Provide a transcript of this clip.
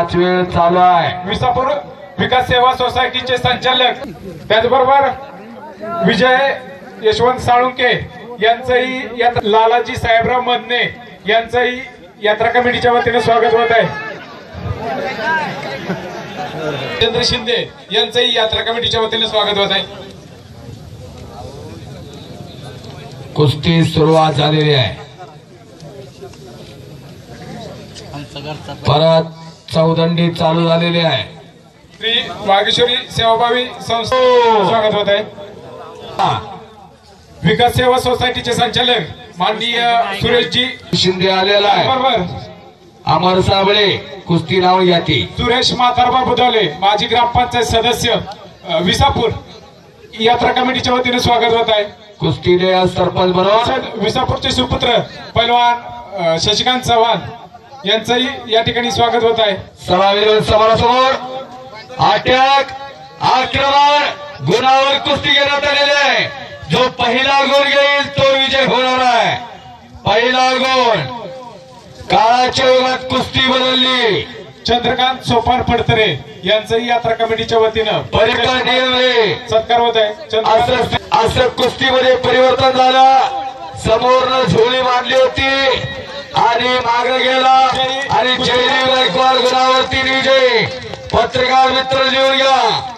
5 वेळ चालू आहे। विसापूर विकास सेवा सोसायटीचे संचालक त्याचबरोबर विजय यशवंत साळुंके यांचंही लालाजी साहेबराव मदने यांचंही यात्रा कमिटीच्या वतीने स्वागत होत आहे। चंद्र शिंदे यांचंही यात्रा कमिटीच्या वतीने स्वागत होत आहे। कुस्ती सुरुवात झालेली आहे। परत चौदंडी चालू झालेली आहे। श्री वागेश्वरी सेवाभावी संस्था स्वागत होत आहे। विकास सेवा सोसायटीचे संचालक माननीय सुरेशजी शिंदे आलेला आहे। बरोबर अमर साबळे कुस्ती नाव याती। सुरेश म्हातारबा बुधाले माजी ग्रामपंचायत सदस्य विसापूर यात्रा कमिटीच्या वतीने स्वागत होत आहे। कुस्तीने सरपंच बनवून विसापूरचे सुपुत्र पैलवान शशिकांत चव्हाण यांचंही या ठिकाणी स्वागत होत आहे। समोरासमोर अटक आक्रमण गुणावर कुस्ती घेण्यात आलेली आहे। जो पहिला गुण घेईल तो विजय होणार आहे। पहिला गुण काळाच्या युगात कुस्ती बदलली। चंद्रकांत सोपान फडतरे यांचंही यात्रा कमिटीच्या वतीनं सत्कार होत आहे। असं कुस्तीमध्ये परिवर्तन झालं। समोरनं झोळी मांडली होती आणि मागे गेला आणि जयदेव गायकवाड गुणावरती विजय। पत्रकार मित्र लिहून घ्या।